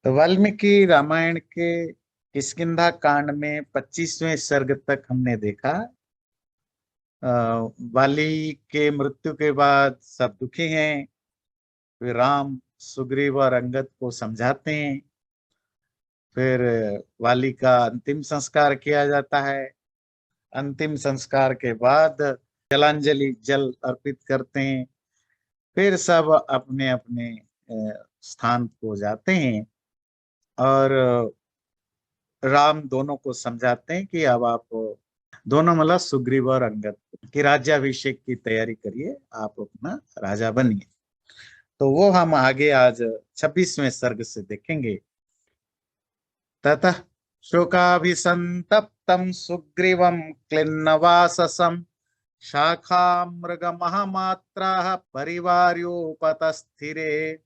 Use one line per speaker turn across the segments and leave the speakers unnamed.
तो वाल्मीकि रामायण के किष्किंधा कांड में 25वें सर्ग तक हमने देखा। अ, वाली के मृत्यु के बाद सब दुखी हैं। फिर राम सुग्रीव और अंगद को समझाते हैं। फिर वाली का अंतिम संस्कार किया जाता है। अंतिम संस्कार के बाद जलांजलि जल अर्पित करते हैं। फिर सब अपने अपने स्थान को जाते हैं और राम दोनों को समझाते हैं कि अब आप दोनों मतलब सुग्रीव और अंगद की राज्याभिषेक की तैयारी करिए, आप अपना राजा बनिए। तो वो हम आगे आज 26वें सर्ग से देखेंगे। ततः शोकाभिसंतप्तं सुग्रीवं क्लिन्नवाससं शाखामृगमहामात्राः परिवार्योपतस्थिरे।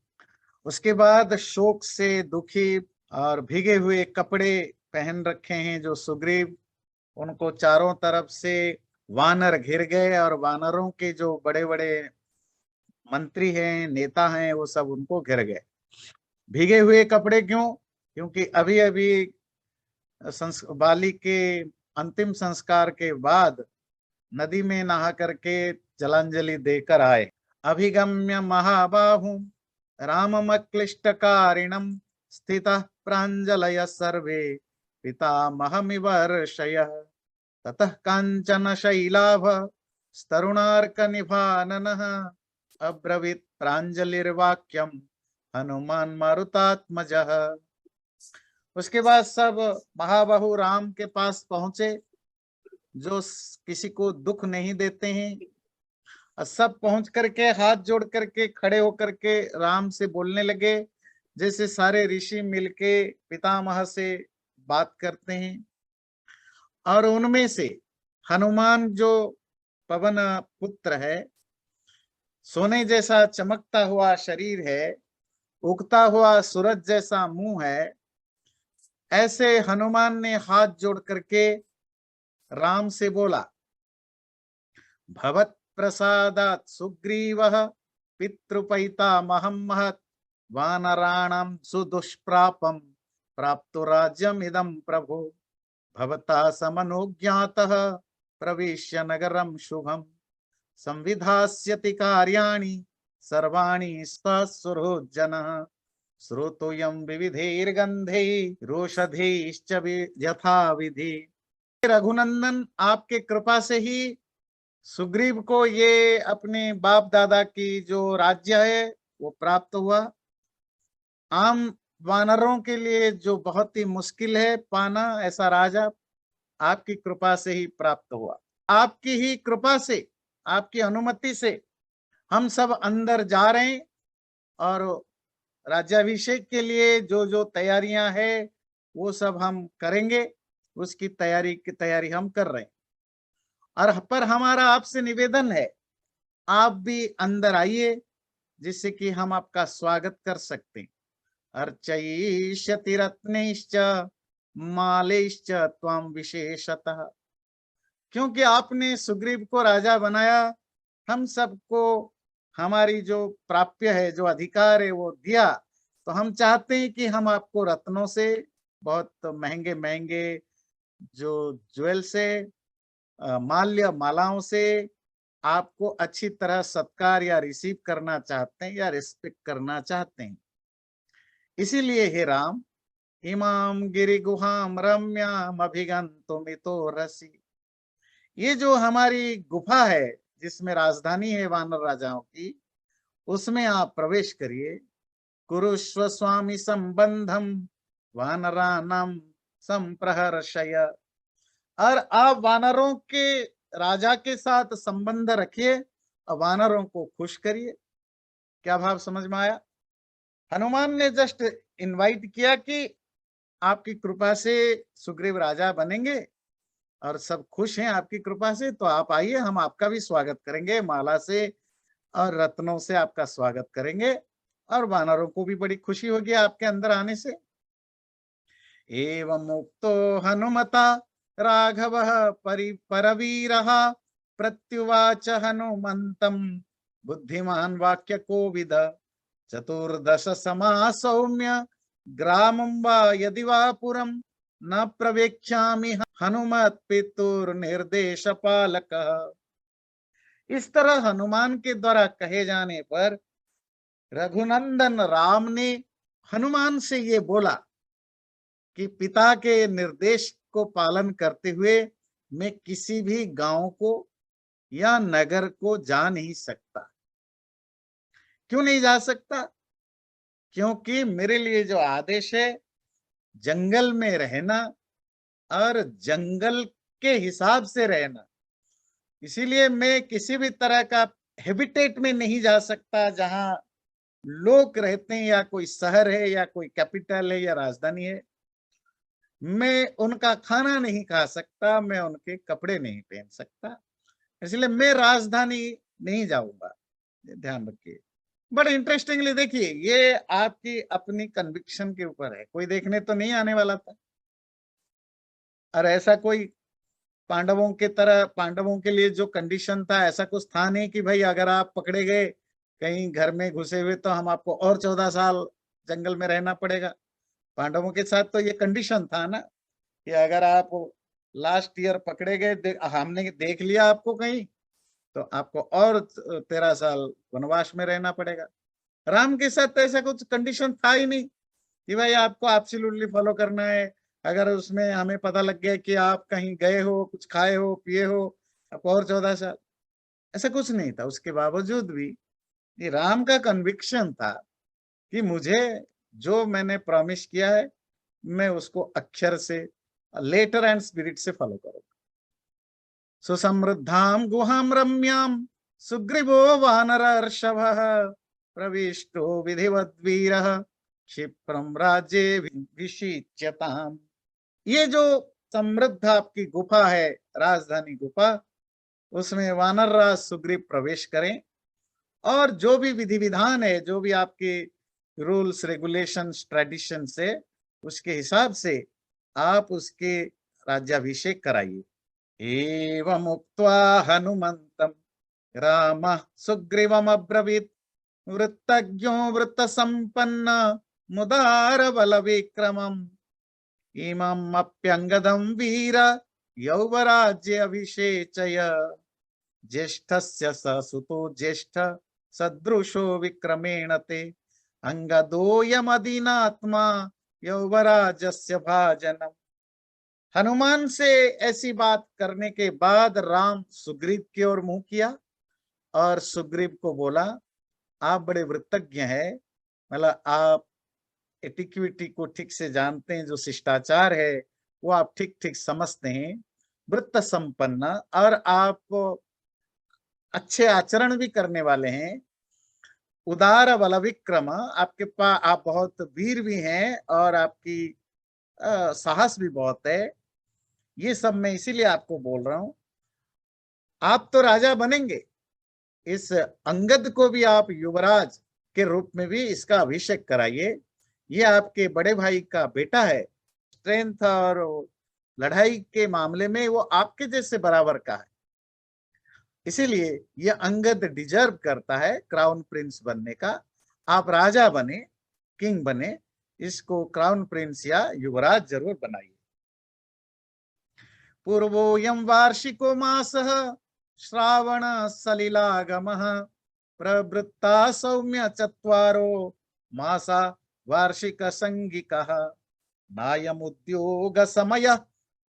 उसके बाद शोक से दुखी और भीगे हुए कपड़े पहन रखे हैं जो सुग्रीव, उनको चारों तरफ से वानर घिर गए और वानरों के जो बड़े बड़े मंत्री हैं, नेता हैं, वो सब उनको घिर गए। भीगे हुए कपड़े क्यों? क्योंकि अभी अभी बाली के अंतिम संस्कार के बाद नदी में नहा करके जलांजलि देकर आए। अभिगम्य महाबाहु राममक्लिष्टकारिणं स्थितः प्राञ्जलयः सर्वे पितामहमिवर्षयः। ततः काञ्चन शैलाभ स्तरुणार्कनिभाननः अब्रवीत् प्राञ्जलिर्वाक्यं हनुमान् मारुतात्मजः। उसके बाद सब महाबाहु राम के पास पहुंचे, जो किसी को दुख नहीं देते हैं। और सब पहुंच करके हाथ जोड़ करके खड़े होकर के राम से बोलने लगे, जैसे सारे ऋषि मिलके पितामह से बात करते हैं। और उनमें से हनुमान जो पवन पुत्र है, सोने जैसा चमकता हुआ शरीर है, उगता हुआ सूरज जैसा मुंह है, ऐसे हनुमान ने हाथ जोड़ करके राम से बोला, भवत् प्रसादात् सुग्रीवः पितृपैतामहं महत् वानराणां सुदुष्प्रापं प्राप्तो राज्यमिदं प्रभो भवता समनुज्ञातः प्रविश्य नगरं शुभं संविधास्यति कार्याणि सर्वाणि स्वसुहृज्जनः श्रोतोऽयं विविधैर्गन्धैरोषधैश्च यथाविधि। रघुनंदन, आपके कृपा से ही सुग्रीव को ये अपने बाप दादा की जो राज्य है वो प्राप्त हुआ। आम वानरों के लिए जो बहुत ही मुश्किल है पाना ऐसा राजा, आपकी कृपा से ही प्राप्त हुआ। आपकी ही कृपा से, आपकी अनुमति से हम सब अंदर जा रहे हैं और राज्याभिषेक के लिए जो जो तैयारियां है वो सब हम करेंगे। उसकी तैयारी हम कर रहे हैं। और पर हमारा आपसे निवेदन है, आप भी अंदर आइए जिससे कि हम आपका स्वागत कर सकते हैं। अर्चयिष्यति रत्नैश्च मालैश्च त्वां विशेषतः। क्योंकि आपने सुग्रीव को राजा बनाया, हम सबको हमारी जो प्राप्य है, जो अधिकार है वो दिया, तो हम चाहते हैं कि हम आपको रत्नों से, बहुत महंगे महंगे जो ज्वेल से, माल्य मालाओं से आपको अच्छी तरह सत्कार या रिसीव करना चाहते हैं या रिस्पेक्ट करना चाहते हैं। इसीलिए हे राम, इमाम गिरि गुहाम रम्याम अभिगंतुमितो रसी। ये जो हमारी गुफा है जिसमें राजधानी है वानर राजाओं की, उसमें आप प्रवेश करिए। कुरुष्व स्वामी संबंधम वानरानाम संप्रहर्षय। और आप वानरों के राजा के साथ संबंध रखिए और वानरों को खुश करिए। क्या भाव समझ में आया? हनुमान ने जस्ट इनवाइट किया कि आपकी कृपा से सुग्रीव राजा बनेंगे और सब खुश हैं आपकी कृपा से, तो आप आइए, हम आपका भी स्वागत करेंगे, माला से और रत्नों से आपका स्वागत करेंगे। और वानरों को भी बड़ी खुशी होगी आपके अंदर आने से। एवं मुक्तो हनुमता राघवः परवीरः प्रत्युवाच हनुमन्तं बुद्धिमान् वाक्य कोविद चतुर्दश समा सौम्य ग्रामं वा यदि वा पुरं न प्रवेक्ष्यामि हनुमत पितुर निर्देश पालकः। इस तरह हनुमान के द्वारा कहे जाने पर रघुनंदन राम ने हनुमान से ये बोला कि पिता के निर्देश को पालन करते हुए मैं किसी भी गांव को या नगर को जा नहीं सकता। क्यों नहीं जा सकता? क्योंकि मेरे लिए जो आदेश है जंगल में रहना और जंगल के हिसाब से रहना, इसीलिए मैं किसी भी तरह का हैबिटेट में नहीं जा सकता जहां लोग रहते हैं या कोई शहर है या कोई कैपिटल है या राजधानी है। मैं उनका खाना नहीं खा सकता, मैं उनके कपड़े नहीं पहन सकता, इसलिए मैं राजधानी नहीं जाऊंगा। ध्यान रखिए। बड़े इंटरेस्टिंगली देखिए, ये आपकी अपनी कन्विक्शन के ऊपर है, कोई देखने तो नहीं आने वाला था। और ऐसा कोई पांडवों के तरह, पांडवों के लिए जो कंडीशन था ऐसा कुछ था नहीं कि भाई अगर आप पकड़े गए कहीं घर में घुसे हुए तो हम आपको और 14 साल जंगल में रहना पड़ेगा। पांडवों के साथ तो ये कंडीशन था ना कि अगर आप लास्ट ईयर पकड़े गए, हमने देख लिया आपको कहीं, तो आपको और 13 साल वनवास में रहना पड़ेगा। राम के साथ तो ऐसा कुछ कंडीशन था ही नहीं कि भाई आपको एब्सोल्युटली फॉलो करना है। अगर उसमें हमें पता लग गया कि आप कहीं गए हो, कुछ खाए हो, पिए हो, आपको और 14 साल, ऐसा कुछ नहीं था। उसके बावजूद भी ये राम का कन्विक्शन था कि मुझे जो मैंने प्रॉमिस किया है मैं उसको अक्षर से, लेटर एंड स्पिरिट से फॉलो करूंगा। सुसमृद्धाम गुहाम रम्याम सुग्रीवो वानरर्षभः प्रविष्टो विधिवद्वीरः क्षिप्रम राज्ये विषिच्यताम्। ये जो समृद्ध आपकी गुफा है, राजधानी गुफा, उसमें वानरराज सुग्रीव प्रवेश करें और जो भी विधि विधान है, जो भी आपके रूल्स रेगुलेशंस ट्रेडिशंस है, उसके हिसाब से आप उसके राज्याभिषेक कराइए। एवं उक्त्वा हनुमंतम रामः सुग्रीवमब्रवीत् वृत्तज्ञो वृत्तसम्पन्न मुदार बल विक्रमम् इमम् अप्यंगदं वीर यौवराज्य अभिषेचय ज्येष्ठस्य स सुतो ज्येष्ठ सदृशो विक्रमेण ते अंगदोयमदीनात्मा यौवराजस्य भाजनम। हनुमान से ऐसी बात करने के बाद राम सुग्रीव की ओर मुंह किया और सुग्रीव को बोला, आप बड़े वृत्तज्ञ हैं, मतलब आप एटिक्विटी को ठीक से जानते हैं, जो शिष्टाचार है वो आप ठीक ठीक समझते हैं, वृत्त संपन्न, और आप अच्छे आचरण भी करने वाले हैं, उदार बल विक्रम, आपके पास आप बहुत वीर भी हैं और आपकी साहस भी बहुत है। ये सब मैं इसीलिए आपको बोल रहा हूं, आप तो राजा बनेंगे, इस अंगद को भी आप युवराज के रूप में भी इसका अभिषेक कराइए। ये आपके बड़े भाई का बेटा है, स्ट्रेंथ और लड़ाई के मामले में वो आपके जैसे बराबर का है, इसीलिए ये अंगद डिजर्व करता है क्राउन प्रिंस बनने का। आप राजा बने, किंग बने, इसको क्राउन प्रिंस या युवराज जरूर बनाइए। पूर्वोयं वार्षिको मासः श्रावण सलिलागमः प्रवृत्ता सौम्य चत्वारो मासा वार्षिक संगिकः नायमुद्योग समय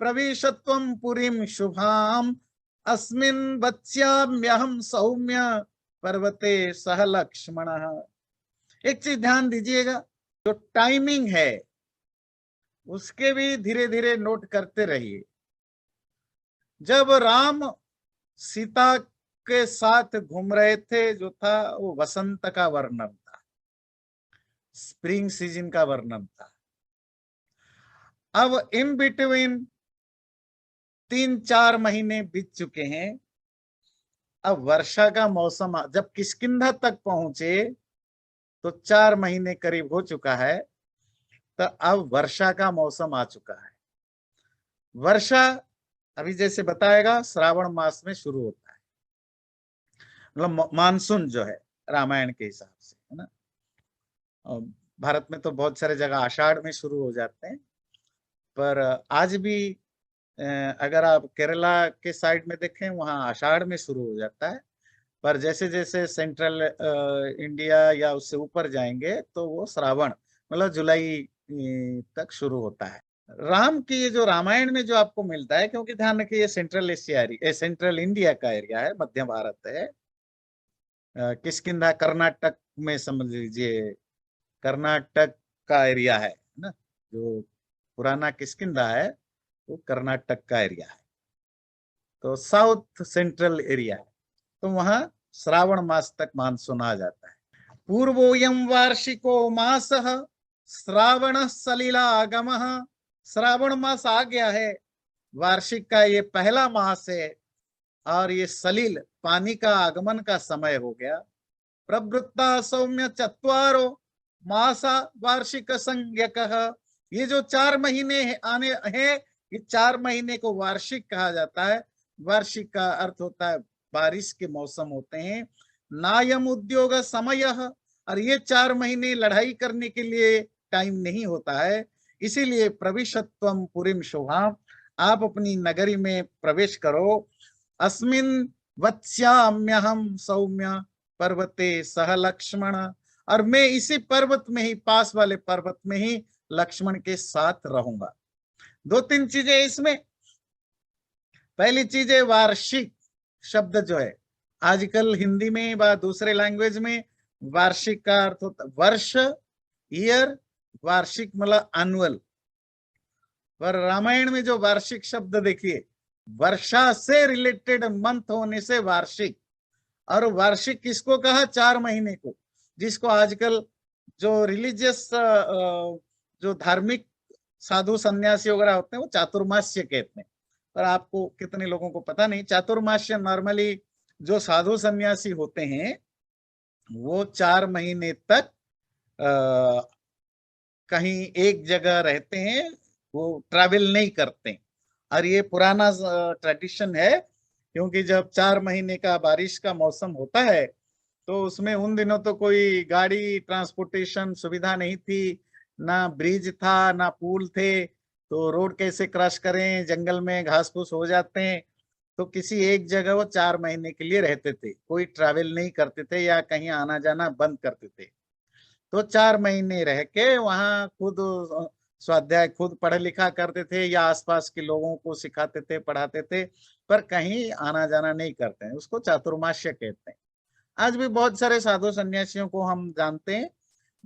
प्रवेशत्वं पुरीं शुभाम् अस्मिन् वत्स्याम्यहं सौम्य पर्वते सह लक्ष्मणः। एक चीज ध्यान दीजिएगा, जो टाइमिंग है उसके भी धीरे धीरे नोट करते रहिए। जब राम सीता के साथ घूम रहे थे, जो था वो वसंत का वर्णन था, स्प्रिंग सीजन का वर्णन था। अब इन बिटवीन 3-4 महीने बीत चुके हैं। अब वर्षा का मौसम, जब किष्किंधा तक पहुंचे तो 4 महीने करीब हो चुका है, तो अब वर्षा का मौसम आ चुका है। वर्षा अभी जैसे बताएगा श्रावण मास में शुरू होता है, मतलब मानसून जो है रामायण के हिसाब से, है ना। भारत में तो बहुत सारे जगह आषाढ़ में शुरू हो जाते हैं, पर आज भी अगर आप केरला के साइड में देखें वहाँ आषाढ़ में शुरू हो जाता है। पर जैसे जैसे सेंट्रल इंडिया या उससे ऊपर जाएंगे तो वो श्रावण मतलब जुलाई तक शुरू होता है। राम की ये जो रामायण में जो आपको मिलता है, क्योंकि ध्यान रखिए ये सेंट्रल इंडिया का एरिया है, मध्य भारत है। किष्किंधा कर्नाटक में समझ लीजिए, कर्नाटक का एरिया है ना। जो पुराना किष्किंधा है वो कर्नाटक का एरिया है, तो साउथ सेंट्रल एरिया है। तो वहां श्रावण मास तक मानसून आ जाता है। पूर्वोयम वार्षिको मासः श्रावण सलिला आगम। श्रावण मास आ गया है, वार्षिक का ये पहला मास है, और ये सलिल पानी का आगमन का समय हो गया। प्रवृत्ता सौम्य चत्वारो मासा वार्षिक संज्ञकः। ये जो 4 महीने आने हैं, ये 4 महीने को वार्षिक कहा जाता है। वार्षिक का अर्थ होता है बारिश के मौसम होते हैं। नायम उद्योग समय, और ये 4 महीने लड़ाई करने के लिए टाइम नहीं होता है। इसीलिए प्रविशत्वम पुरीम शोभाम, आप अपनी नगरी में प्रवेश करो। अस्मिन वत्स्याम्यहम सौम्य पर्वते सह लक्ष्मण, और मैं इसी पर्वत में ही, पास वाले पर्वत में ही लक्ष्मण के साथ रहूंगा। 2-3 चीजें इसमें। पहली चीज है वार्षिक शब्द जो है, आजकल हिंदी में व दूसरे लैंग्वेज में वार्षिक का अर्थ होता है वर्ष, ईयर। वार्षिक मतलब एनुअल। पर रामायण में जो वार्षिक शब्द देखिए, वर्षा से रिलेटेड मंथ होने से वार्षिक। और वार्षिक किसको कहा? 4 महीने को, जिसको आजकल जो रिलीजियस जो धार्मिक साधु सन्यासी वगैरह होते हैं वो चातुर्मास्य कहते हैं। पर आपको कितने लोगों को पता नहीं, चातुर्मास्य नॉर्मली जो साधु सन्यासी होते हैं वो 4 महीने तक कहीं एक जगह रहते हैं, वो ट्रैवल नहीं करते। और ये पुराना ट्रेडिशन है, क्योंकि जब 4 महीने का बारिश का मौसम होता है तो उसमें उन दिनों तो कोई गाड़ी ट्रांसपोर्टेशन सुविधा नहीं थी, ना ब्रिज था ना पुल थे, तो रोड कैसे क्रॉस करें, जंगल में घास फूस हो जाते हैं। तो किसी एक जगह वो 4 महीने के लिए रहते थे, कोई ट्रैवल नहीं करते थे या कहीं आना जाना बंद करते थे। तो 4 महीने रह के वहां खुद स्वाध्याय खुद पढ़ लिखा करते थे या आसपास के लोगों को सिखाते थे, पढ़ाते थे, पर कहीं आना जाना नहीं करते हैं। उसको चातुर्मास्य कहते हैं। आज भी बहुत सारे साधु सन्यासियों को हम जानते हैं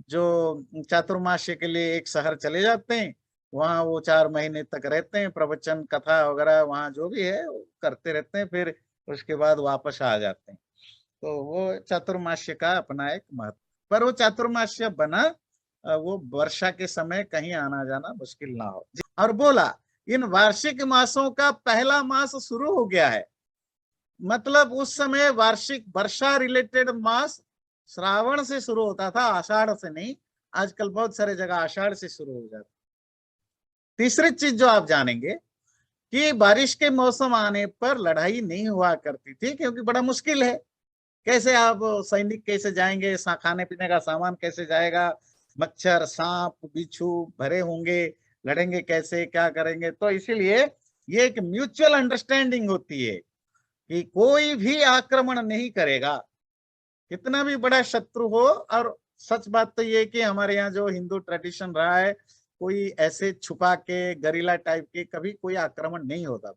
जो चातुर्मास्य के लिए एक शहर चले जाते हैं, वहां वो 4 महीने तक रहते हैं, प्रवचन कथा वगैरह वहां जो भी है वो करते रहते हैं, फिर उसके बाद वापस आ जाते हैं। तो वो चातुर्मास्य का अपना एक महत्व। पर वो चातुर्मास्य बना वो वर्षा के समय कहीं आना जाना मुश्किल ना हो। और बोला इन वार्षिक मासों का पहला मास शुरू हो गया है, मतलब उस समय वार्षिक वर्षा रिलेटेड मास श्रावण से शुरू होता था, आषाढ़ से नहीं। आजकल बहुत सारे जगह आषाढ़ से शुरू हो जाता। तीसरी चीज जो आप जानेंगे कि बारिश के मौसम आने पर लड़ाई नहीं हुआ करती थी, क्योंकि बड़ा मुश्किल है। कैसे आप सैनिक कैसे जाएंगे, खाने पीने का सामान कैसे जाएगा, मच्छर सांप बिच्छू भरे होंगे, लड़ेंगे कैसे, क्या करेंगे। तो इसीलिए ये एक म्यूचुअल अंडरस्टैंडिंग होती है कि कोई भी आक्रमण नहीं करेगा, कितना भी बड़ा शत्रु हो। और सच बात तो ये कि हमारे यहाँ जो हिंदू ट्रेडिशन रहा है, कोई ऐसे छुपा के गरिला टाइप के कभी कोई आक्रमण नहीं होता,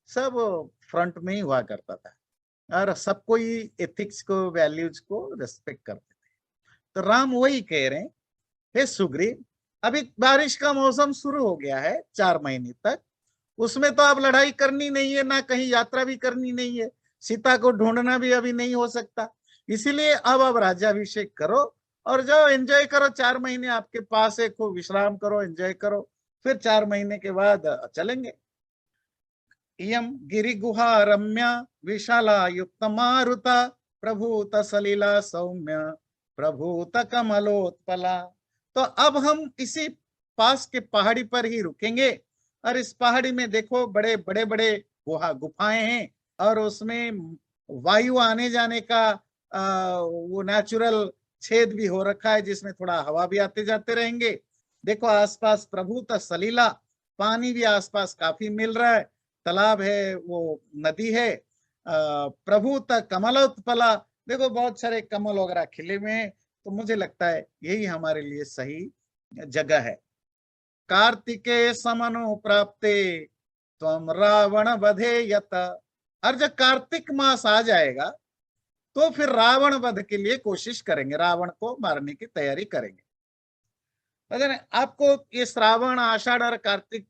सब फ्रंट में ही हुआ करता था, और सबको ही एथिक्स को वैल्यूज को रेस्पेक्ट करते थे। तो राम वही कह रहे हैं, हे सुग्रीव, अभी बारिश का मौसम शुरू हो गया है 4 महीने तक, उसमें तो अब लड़ाई करनी नहीं है, ना कहीं यात्रा भी करनी नहीं है, सीता को ढूंढना भी अभी नहीं हो सकता। इसीलिए अब राज्याभिषेक करो और जाओ एंजॉय करो। 4 महीने आपके पास है, खूब विश्राम करो, एंजॉय करो, फिर 4 महीने के बाद चलेंगे। इयं गिरिगुहा रम्या विशाला युक्त मारुता प्रभूत सलिला सौम्य प्रभूत कमलोत्पला। तो अब हम इसी पास के पहाड़ी पर ही रुकेंगे, और इस पहाड़ी में देखो बड़े बड़े बड़े गुफाएं हैं, और उसमें वायु आने जाने का वो नेचुरल छेद भी हो रखा है जिसमें थोड़ा हवा भी आते जाते रहेंगे। देखो आसपास प्रभुत सलीला, पानी भी आसपास काफी मिल रहा है, तालाब है, वो नदी है। प्रभुत कमलोत्पला, देखो बहुत सारे कमल वगैरह खिले हुए हैं। तो मुझे लगता है यही हमारे लिए सही जगह है। कार्तिके समनु प्राप्ते त्वम रावण वधे यत। और जब कार्तिक मास आ जाएगा तो फिर रावण वध के लिए कोशिश करेंगे, रावण को मारने की तैयारी करेंगे। अगर आपको ये श्रावण, आषाढ़ और कार्तिक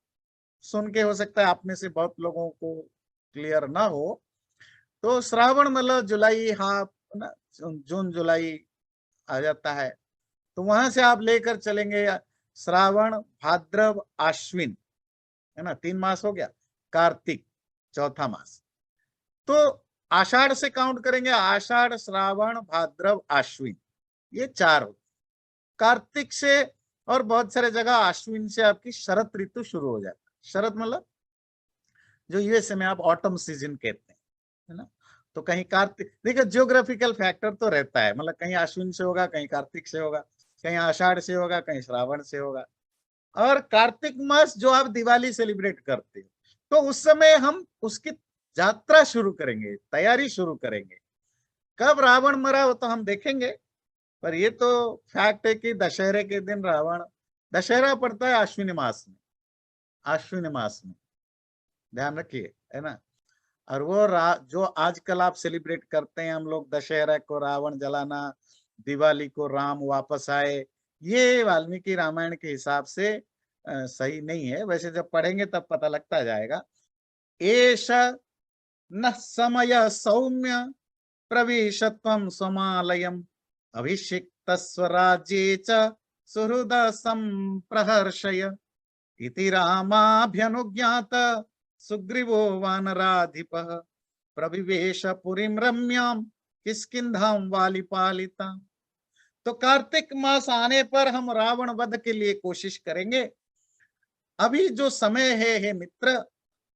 सुन के हो सकता है आप में से बहुत लोगों को क्लियर ना हो, तो श्रावण मतलब जुलाई, हाफ ना, जून जुलाई आ जाता है। तो वहां से आप लेकर चलेंगे श्रावण, भाद्रव, आश्विन, है ना, 3 मास हो गया, कार्तिक चौथा मास। तो आषाढ़ से काउंट करेंगे, आषाढ़, श्रावण, भाद्रव, आश्विन, ये 4 हो। कार्तिक से और बहुत सारे जगह आश्विन से आपकी शरद ऋतु शुरू हो जाता है। शरद मतलब जो यूएसए में आप ऑटम सीजन कहते हैं, है ना। तो कहीं कार्तिक, देखिए जियोग्राफिकल फैक्टर तो रहता है, मतलब कहीं अश्विन से होगा, कहीं कार्तिक से होगा, कहीं आषाढ़ से होगा, कहीं श्रावण से होगा। और कार्तिक मास जो आप दिवाली सेलिब्रेट करते हो, तो उस समय हम उसकी यात्रा शुरू करेंगे, तैयारी शुरू करेंगे। कब रावण मरा वो तो हम देखेंगे, पर ये तो फैक्ट है कि दशहरे के दिन रावण, दशहरा पड़ता है अश्विनी मास में, अश्विनी मास में, ध्यान रखिए, है ना। और वो जो आजकल आप सेलिब्रेट करते हैं हम लोग, दशहरा को रावण जलाना, दिवाली को राम वापस आए, ये वाल्मीकि रामायण के हिसाब से सही नहीं है। वैसे जब पढ़ेंगे तब पता लगता जाएगा। एष न समय सौम्य प्रवेशत्वं स्वमालयम् अभिषिक्त स्वराज्ये च सुहृद संप्रहर्षय इति रामाभ्यनुज्ञात सुग्रीवो वानराधिपः प्रविवेश पुरीं रम्यां किष्किंधां वालिपालितां। तो कार्तिक मास आने पर हम रावण वध के लिए कोशिश करेंगे। अभी जो समय है हे मित्र,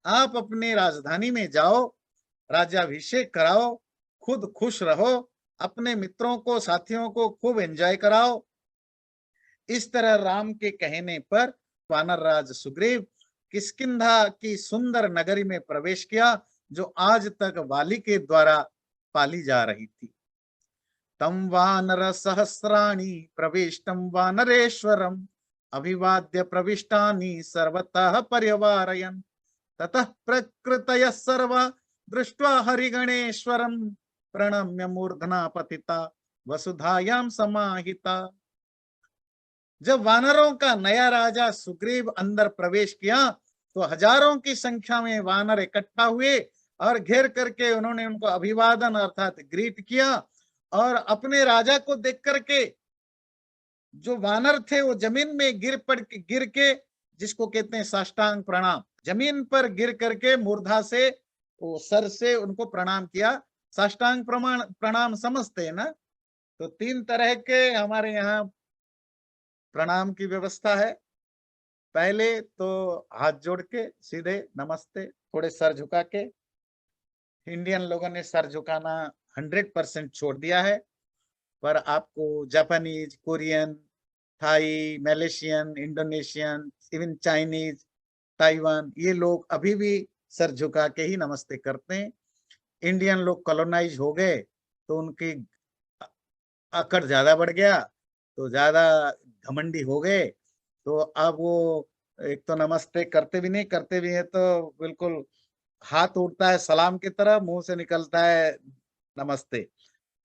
आप अपने राजधानी में जाओ, राज्याभिषेक कराओ, खुद खुश रहो, अपने मित्रों को, साथियों को खूब एंजॉय कराओ। इस तरह राम के कहने पर वानर राज सुग्रीव किष्किंधा की सुंदर नगरी में प्रवेश किया, जो आज तक वाली के द्वारा पाली जा रही थी। तम वानर सहस्राणि प्रविष्टम वानरेश्वरम अभिवाद्य प्रविष्टानि सर्वतः पर्यवारयन् ततः प्रकृतयः सर्वा दृष्ट्वा हरिगणेश्वरं प्रणम्य मूर्धना पतिता वसुधायां समाहिता। जब वानरों का नया राजा सुग्रीव अंदर प्रवेश किया तो हजारों की संख्या में वानर इकट्ठा हुए और घेर करके उन्होंने उनको अभिवादन अर्थात ग्रीट किया। और अपने राजा को देख करके जो वानर थे वो जमीन में गिर के, जिसको कहते हैं साष्टांग प्रणाम, जमीन पर गिर करके मूर्धा से, वो सर से उनको प्रणाम किया। साष्टांग प्रणाम समझते हैं ना। तो 3 तरह के हमारे यहाँ प्रणाम की व्यवस्था है। पहले तो हाथ जोड़ के सीधे नमस्ते, थोड़े सर झुका के। इंडियन लोगों ने सर झुकाना 100% छोड़ दिया है, पर आपको Japanese, Korean, Thai, Malaysian, Indonesian, even Chinese, Taiwan, ये लोग अभी भी सर झुका के ही नमस्ते करते हैं। इंडियन लोग कॉलोनाइज हो गए तो उनकी अकड़ ज्यादा बढ़ गया, तो ज्यादा घमंडी हो गए। तो अब वो एक तो नमस्ते करते भी नहीं, करते भी है तो बिल्कुल हाथ उठता है सलाम की तरह, मुंह से निकलता है नमस्ते।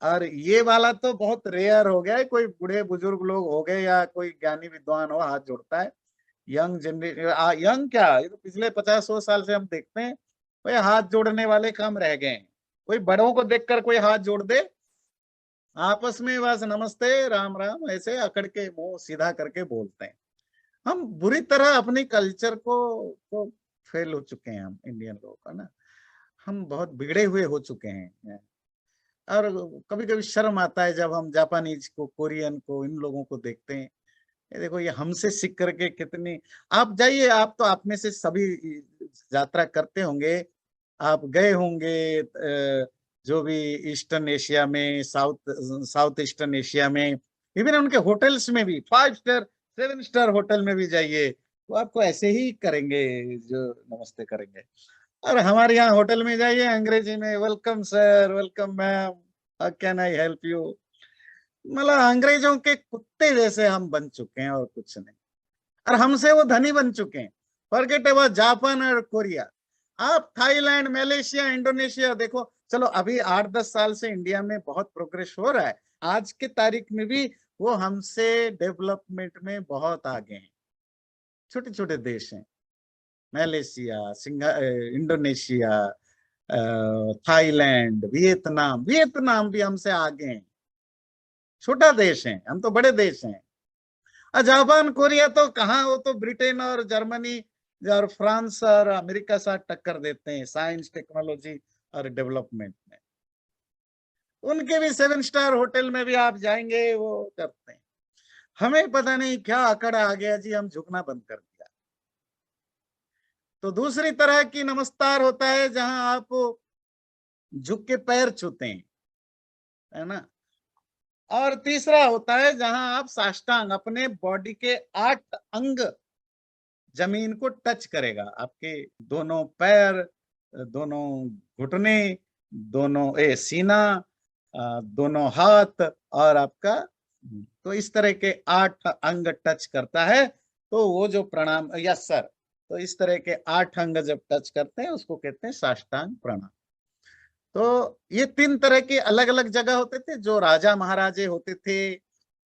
और ये वाला तो बहुत रेयर हो गया है, कोई बूढ़े बुजुर्ग लोग हो गए या कोई ज्ञानी विद्वान हो हाथ जोड़ता है। यंग जनरेशन, यंग क्या, ये तो पिछले 50-100 साल से हम देखते हैं भाई, हाथ जोड़ने वाले कम रह गए हैं। कोई बड़ों को देखकर कोई हाथ जोड़ दे, आपस में बस नमस्ते राम राम ऐसे अकड़ के मुंह सीधा करके बोलते हैं। हम बुरी तरह अपनी कल्चर को फेल हो चुके हैं, हम इंडियन लोग, है ना। हम बहुत बिगड़े हुए हो चुके हैं। और कभी कभी शर्म आता है जब हम जापानीज को, कोरियन को, इन लोगों को देखते हैं। ये देखो, ये हमसे सीख करके कितनी, आप जाइए, आप तो आप में से सभी यात्रा करते होंगे, आप गए होंगे जो भी ईस्टर्न एशिया में, साउथ ईस्टर्न एशिया में, इवन उनके होटल्स में भी, 5 स्टार 7 स्टार होटल में भी जाइए, वो आपको ऐसे ही करेंगे, जो नमस्ते करेंगे। और हमारे यहाँ होटल में जाइए, अंग्रेजी में welcome sir, welcome ma'am, how can I help you. मतलब अंग्रेजों के कुत्ते जैसे हम बन चुके हैं और कुछ नहीं। और हमसे वो धनी बन चुके हैं। फॉरगेट अबाउट जापान और कोरिया। आप थाईलैंड, मलेशिया, इंडोनेशिया देखो, चलो अभी 8-10 साल से इंडिया में बहुत प्रोग्रेस हो रहा है, आज के तारीख में भी वो हमसे डेवलपमेंट में बहुत आगे हैं। छोटे छोटे देश हैं, Malaysia, Indonesia, Thailand, Vietnam, Vietnam भी हमसे आगे हैं। छोटा देश है, हम तो बड़े देश हैं। जापान, कोरिया तो कहाँ, वो तो ब्रिटेन और जर्मनी और फ्रांस और अमेरिका साथ टक्कर देते हैं साइंस, टेक्नोलॉजी और डेवलपमेंट में। उनके भी 7 स्टार होटल में भी आप जाएंगे, वो करते हैं। हमें पता नहीं क्या अकड़ आ गया जी, हम झुकना बंद कर दिया। तो दूसरी तरह की नमस्कार होता है जहां आप झुक के पैर छूते हैं, है ना। और तीसरा होता है जहां आप साष्टांग, अपने बॉडी के 8 अंग जमीन को टच करेगा, आपके दोनों पैर, दोनों घुटने, दोनों सीना, दोनों हाथ और आपका, तो इस तरह के 8 अंग टच करता है, तो वो जो प्रणाम, यस सर, तो इस तरह के 8 अंग जब टच करते हैं उसको कहते हैं साष्टांग प्रणाम। तो ये 3 तरह के अलग अलग जगह होते थे, जो राजा महाराजे होते थे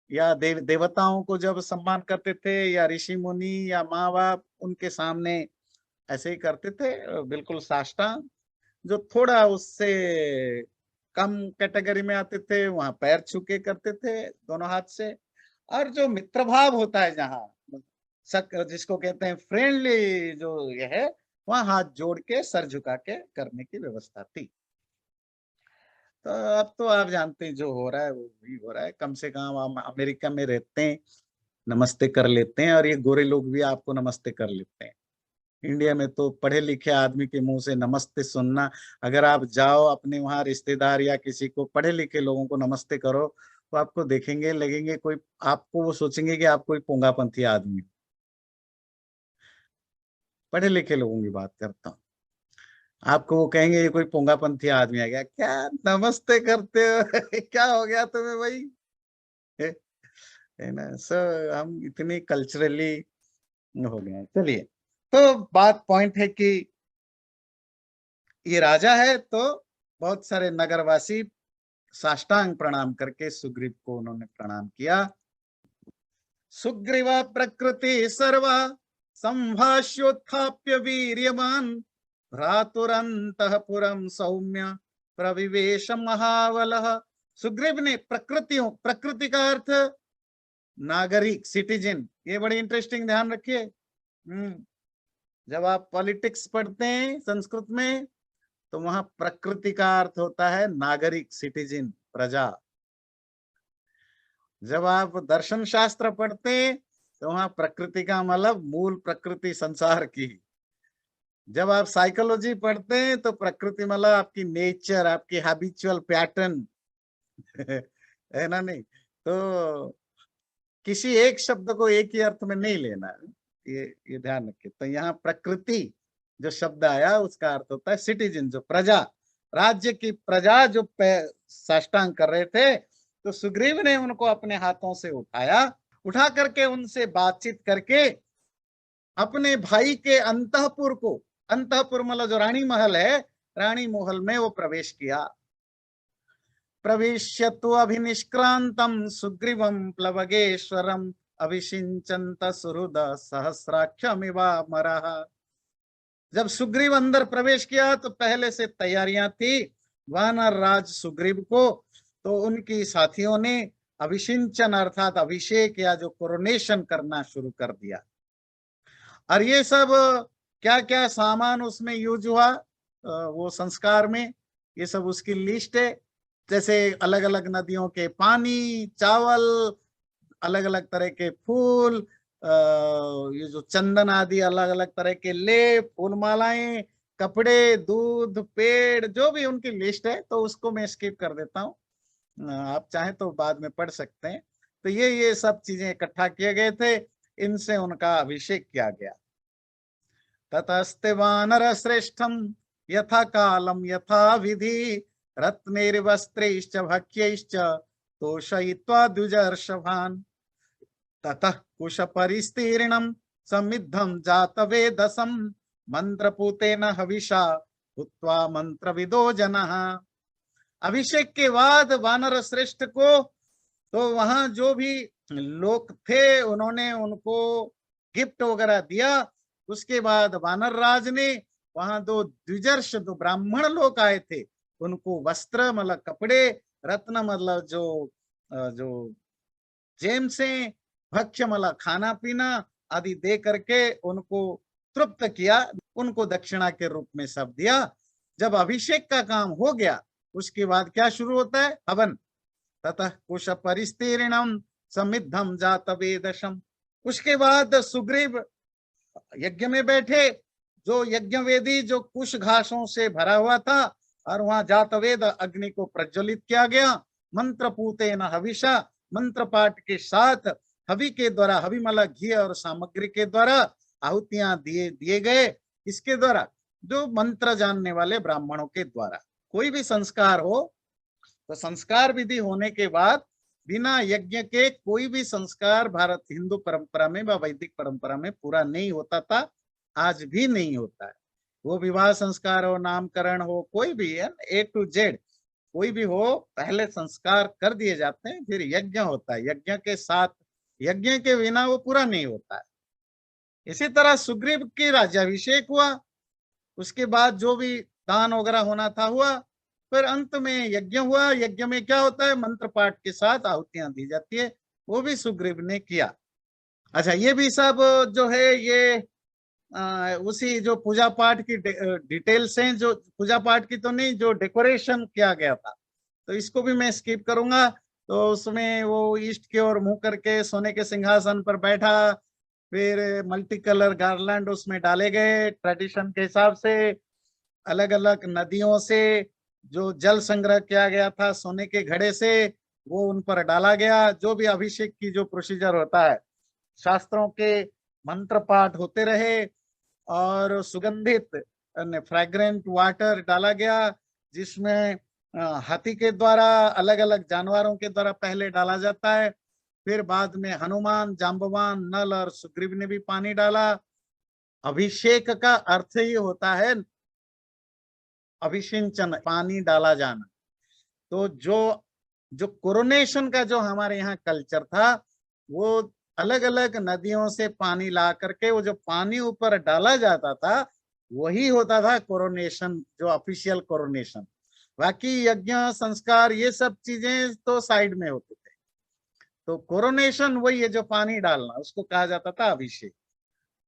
या देवताओं को जब सम्मान करते थे, या ऋषि मुनि या माँ बाप उनके सामने ऐसे ही करते थे, बिल्कुल साष्टांग। जो थोड़ा उससे कम कैटेगरी में आते थे, वहां पैर छू के करते थे दोनों हाथ से। और जो मित्र भाव होता है, जहाँ जिसको कहते हैं फ्रेंडली, जो ये है, वहां हाथ जोड़ के सर झुका के करने की व्यवस्था थी। तो अब तो आप जानते हैं जो हो रहा है वो भी हो रहा है। कम से कम हम अमेरिका में रहते हैं, नमस्ते कर लेते हैं, और ये गोरे लोग भी आपको नमस्ते कर लेते हैं। इंडिया में तो पढ़े लिखे आदमी के मुंह से नमस्ते सुनना, अगर आप जाओ अपने वहां रिश्तेदार या किसी को, पढ़े लिखे लोगों को नमस्ते करो, तो आपको देखेंगे, लगेंगे कोई, आपको वो सोचेंगे कि आप कोई पोंगापंथी आदमी। पढ़े लिखे लोगों की बात करता हूँ। आपको वो कहेंगे ये कोई पोंगापंथी आदमी आ गया, क्या नमस्ते करते हो क्या हो गया तुम्हें भाई, है ना। सो हम इतने कल्चरली हो गए हैं। चलिए, तो बात पॉइंट है कि ये राजा है, तो बहुत सारे नगरवासी साष्टांग प्रणाम करके सुग्रीव को उन्होंने प्रणाम किया। सुग्रीवा प्रकृति सर्वा संभाष्योत्थाप्य वीर्यवान भ्रातुरंतःपुरं सौम्य प्रविवेश महाबलः। सुग्रीव ने प्रकृतियों, प्रकृति का अर्थ नागरिक, सिटीजन, ये बड़ी इंटरेस्टिंग, ध्यान रखिए। जब आप पॉलिटिक्स पढ़ते हैं संस्कृत में, तो वहां प्रकृति का अर्थ होता है नागरिक, सिटीजन, प्रजा। जब आप दर्शन शास्त्र पढ़ते हैं, तो वहां प्रकृति का मतलब मूल प्रकृति संसार की। जब आप साइकोलॉजी पढ़ते हैं, तो प्रकृति मतलब आपकी नेचर, आपकी हैबिचुअल पैटर्न है ना। नहीं तो किसी एक शब्द को एक ही अर्थ में नहीं लेना, ये ध्यान रखिए। तो यहाँ प्रकृति जो शब्द आया, उसका अर्थ होता है सिटीजन, जो प्रजा, राज्य की प्रजा जो साष्टांग कर रहे थे, तो सुग्रीव ने उनको अपने हाथों से उठाया, उठा करके उनसे बातचीत करके अपने भाई के अंतःपुर को, अंतःपुर मतलब जो रानी महल है, रानी महल में वो प्रवेश किया। प्रविश्य तो अभिनिष्क्रांतम सुग्रीवम प्लवगेश्वरम अभिषिंचंत सुहृद सहस्राक्षमिवामरः। जब सुग्रीव अंदर प्रवेश किया, तो पहले से तैयारियां थी वानर राज सुग्रीव को, तो उनकी साथियों ने अभिषिंचन अर्थात अभिषेक या जो कोरोनेशन करना शुरू कर दिया। और ये सब क्या क्या सामान उसमें यूज हुआ वो संस्कार में, ये सब उसकी लिस्ट है। जैसे अलग अलग नदियों के पानी, चावल, अलग अलग तरह के फूल, ये जो चंदन आदि, अलग अलग तरह के लेप, फूल मालाएं, कपड़े, दूध, पेड़, जो भी उनकी लिस्ट है, तो उसको मैं स्किप कर देता हूँ। आप चाहें तो बाद में पढ़ सकते हैं। तो ये सब चीजें इकट्ठा किए गए थे, इनसे उनका अभिषेक किया गया। ततस्ते वानर श्रेष्ठम यथा कालम यथा विधि रत्नैर्वस्त्रैश्च भक्ष्यैश्च तोषयित्वा द्विजर्षभान् ततः कुश परिस्तीर्णम समिद्धम जातवेदसम मंत्रपूतेन हविषा भूत्वा मंत्रविदो जनः। अभिषेक के बाद वानर श्रेष्ठ को, तो वहां जो भी लोग थे उन्होंने उनको गिफ्ट वगैरह दिया। उसके बाद वानर राज ने वहां दो द्विजर्ष, दो ब्राह्मण लोग आए थे, उनको वस्त्र मतलब कपड़े, रत्न मतलब जो जेम्स से, भक्ष्य मतलब खाना पीना आदि दे करके उनको तृप्त किया, उनको दक्षिणा के रूप में सब दिया। जब अभिषेक का काम हो गया, उसके बाद क्या शुरू होता है? हवन। ततः कुश परिस्तीर्णम समिद्धम जातवेदशम। उसके बाद सुग्रीव यज्ञ में बैठे, जो यज्ञ वेदी जो कुश घासों से भरा हुआ था, और वहां जातवेद अग्नि को प्रज्वलित किया गया। मंत्र पूते न हविषा, मंत्र पाठ के साथ हवि के द्वारा, हवि मला घी और सामग्री के द्वारा आहुतियां दिए गए। इसके द्वारा, जो मंत्र जानने वाले ब्राह्मणों के द्वारा। कोई भी संस्कार हो तो संस्कार विधि होने के बाद बिना यज्ञ के कोई भी संस्कार भारत हिंदू परंपरा में व वैदिक परंपरा में पूरा नहीं होता था, आज भी नहीं होता है। वो विवाह संस्कार हो, नामकरण हो, कोई भी है, A to Z कोई भी हो, पहले संस्कार कर दिए जाते हैं, फिर यज्ञ होता है। यज्ञ के साथ, यज्ञ के बिना वो पूरा नहीं होता है। इसी तरह सुग्रीव की राज्याभिषेक हुआ, उसके बाद जो भी दान वगैरह होना था हुआ, फिर अंत में यज्ञ हुआ। यज्ञ में क्या होता है? मंत्र पाठ के साथ आहुतियां दी जाती है, वो भी सुग्रीव ने किया। अच्छा, ये भी सब जो है ये उसी जो पूजा पाठ की डिटेल्स हैं, जो पूजा पाठ की तो नहीं, जो डेकोरेशन किया गया था, तो इसको भी मैं स्किप करूंगा। तो उसमें वो ईस्ट की ओर मुंह करके सोने के सिंहासन पर बैठा, फिर मल्टी कलर गार्लैंड उसमें डाले गए ट्रेडिशन के हिसाब से। अलग अलग नदियों से जो जल संग्रह किया गया था सोने के घड़े से, वो उन पर डाला गया। जो भी अभिषेक की जो प्रोसीजर होता है, शास्त्रों के मंत्र पाठ होते रहे, और सुगंधित फ्रैग्रेंट वाटर डाला गया, जिसमें हाथी के द्वारा, अलग अलग जानवरों के द्वारा पहले डाला जाता है, फिर बाद में हनुमान, जाम्बवान, नल और सुग्रीव ने भी पानी डाला। अभिषेक का अर्थ ही होता है अभिषिंचन, पानी डाला जाना। तो जो जो कोरोनेशन का जो हमारे यहाँ कल्चर था, वो अलग अलग नदियों से पानी ला करके वो जो पानी ऊपर डाला जाता था, वही होता था कोरोनेशन, जो ऑफिशियल कोरोनेशन। बाकी यज्ञ संस्कार ये सब चीजें तो साइड में होते थे। तो कोरोनेशन वही है, जो पानी डालना, उसको कहा जाता था अभिषेक।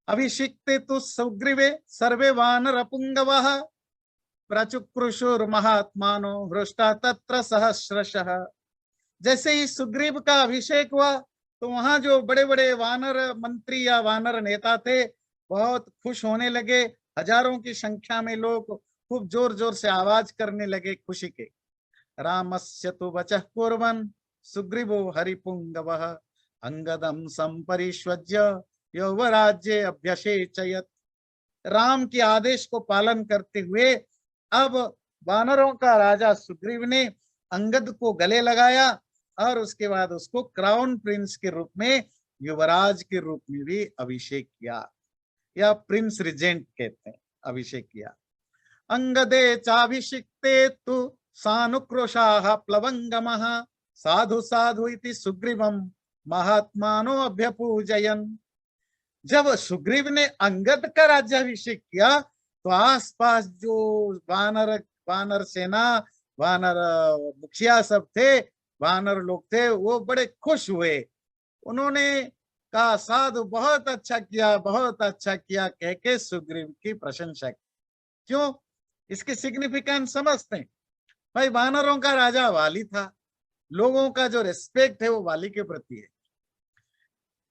अभिषिक्ते तो सुग्रीवे सर्वे वानर पुंगवः प्रचुक्रुशुर महात्मानो हृष्टा तत्र सहस्रशः। जैसे ही सुग्रीव का अभिषेक हुआ, तो वहां जो बड़े बड़े वानर मंत्री या वानर नेता थे, बहुत खुश होने लगे। हजारों की संख्या में लोग खूब जोर जोर से आवाज करने लगे खुशी के। रामस्य तु वचः कुर्वन् सुग्रीवो हरिपुंगवः अंगदं संपरिष्वज्य यौवराज्ये अभ्यसेचयत्। राम के आदेश को पालन करते हुए अब वानरों का राजा सुग्रीव ने अंगद को गले लगाया, और उसके बाद उसको क्राउन प्रिंस के रूप में, युवराज के रूप में भी अभिषेक किया, या प्रिंस रिजेंट कहते हैं, अभिषेक किया। अंगदे चाभिषिक्ते तु सानुक्रोशाः प्लवंगमः साधु साधु इति सुग्रीवम महात्मानो अभ्यपूजयन्। जब सुग्रीव ने अंगद का राज्याभिषेक किया, तो आसपास जो वानर वानर सेना, वानर मुखिया सब थे, वानर लोग थे, वो बड़े खुश हुए। उन्होंने कहा, साधु बहुत अच्छा किया, बहुत अच्छा किया, कह के सुग्रीव की प्रशंसा की। क्यों? इसकी सिग्निफिकेंस समझते हैं। भाई, वानरों का राजा वाली था, लोगों का जो रिस्पेक्ट है वो वाली के प्रति है।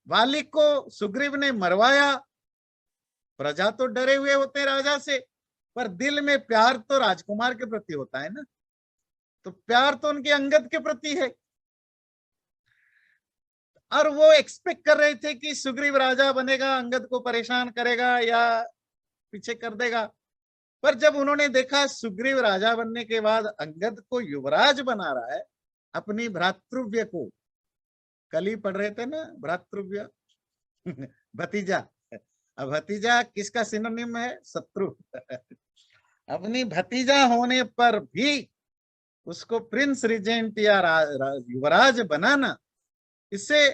वाली को सुग्रीव ने मरवाया, प्रजा तो डरे हुए होते राजा से, पर दिल में प्यार तो राजकुमार के प्रति होता है ना, तो प्यार तो उनके अंगद के प्रति है। और वो एक्सपेक्ट कर रहे थे कि सुग्रीव राजा बनेगा, अंगद को परेशान करेगा या पीछे कर देगा। पर जब उन्होंने देखा सुग्रीव राजा बनने के बाद अंगद को युवराज बना रहा है, अपनी भ्रातृव्य को, कल ही पढ़ रहे थे ना भ्रातृव्य भतीजा। अब भतीजा किसका सिनोनिम है? शत्रु। अपनी भतीजा होने पर भी उसको प्रिंस रिजेंट या युवराज बनाना, इससे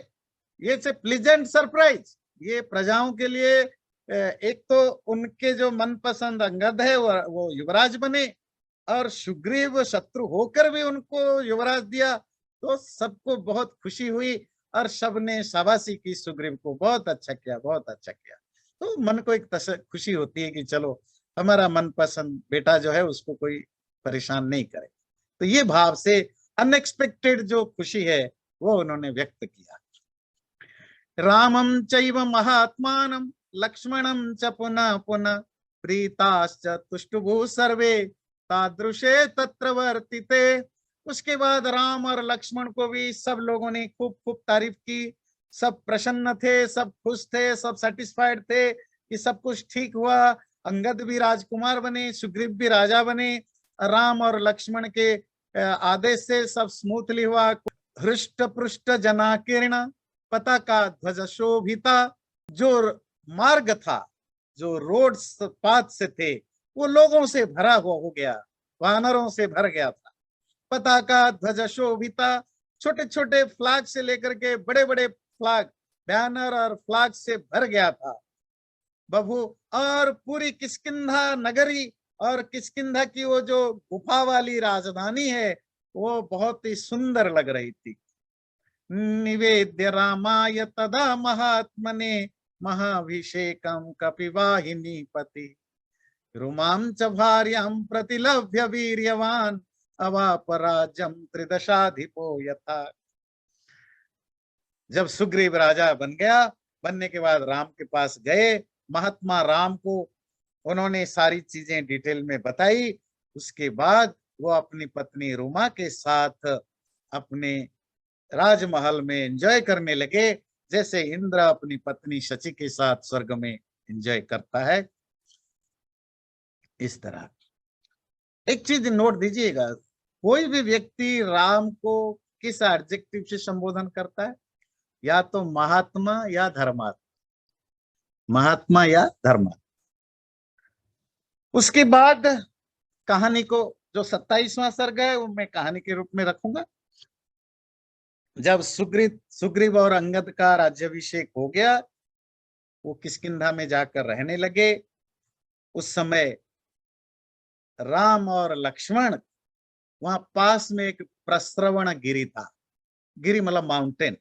ये से प्लीजेंट सरप्राइज। ये प्रजाओं के लिए एक तो उनके जो मनपसंद अंगद है वो युवराज बने, और सुग्रीव शत्रु होकर भी उनको युवराज दिया, तो सबको बहुत खुशी हुई और सबने शाबाशी की सुग्रीव को, बहुत अच्छा किया, बहुत अच्छा किया। तो मन को एक खुशी होती है कि चलो हमारा मनपसंद बेटा जो है उसको कोई परेशान नहीं करे। तो ये भाव से अनएक्सपेक्टेड जो खुशी है वो उन्होंने व्यक्त किया। रामं चैव महात्मानं लक्ष्मणं च पुनः पुनः प्रीताश्च तुष्टुभु सर्वे तादृशे तत्र वर्तिते। उसके बाद राम और लक्ष्मण को भी सब लोगों ने खूब खूब तारीफ की, सब प्रसन्न थे, सब खुश थे, सब सेटिस्फाइड थे कि सब कुछ ठीक हुआ। अंगद भी राजकुमार बने, सुग्रीव भी राजा बने, राम और लक्ष्मण के आदेश से सब स्मूथली हुआ। हृष्ट पृष्ठ जनाकीर्ण पताका ध्वज शोभिता। जो मार्ग था, जो रोड पाथ से थे, वो लोगों से भरा हुआ हो गया, वानरों से भर गया था। पताका ध्वज शोभिता, छोटे छोटे फ्लैग से लेकर के बड़े बड़े फ्लैग, बैनर और फ्लैग से भर गया था बबू। और पूरी किष्किंधा नगरी और किष्किंधा की वो जो गुफा वाली राजधानी है वो बहुत ही सुंदर लग रही थी। निवेद्य रामाय तदा महात्मने महाभिषेकम कपिवाहिनी पति रोमांच भार्यां प्रतिलभ्य वीर्यवान अवापराज्यम त्रिदशाधिपो यथा। जब सुग्रीव राजा बन गया, बनने के बाद राम के पास गए, महात्मा राम को उन्होंने सारी चीजें डिटेल में बताई। उसके बाद वो अपनी पत्नी रुमा के साथ अपने राजमहल में एंजॉय करने लगे, जैसे इंद्र अपनी पत्नी शची के साथ स्वर्ग में एंजॉय करता है, इस तरह। एक चीज नोट दीजिएगा, कोई भी व्यक्ति राम को किस एडजेक्टिव से संबोधन करता है? या तो महात्मा या धर्मात्मा, महात्मा या धर्मात्मा। उसके बाद कहानी को, जो 27वां सर्ग है वो मैं कहानी के रूप में रखूंगा। जब सुग्रीव और अंगद का राज्याभिषेक हो गया, वो किष्किंधा में जाकर रहने लगे। उस समय राम और लक्ष्मण, वहां पास में एक प्रस्रवण गिरी था, गिरी मतलब माउंटेन,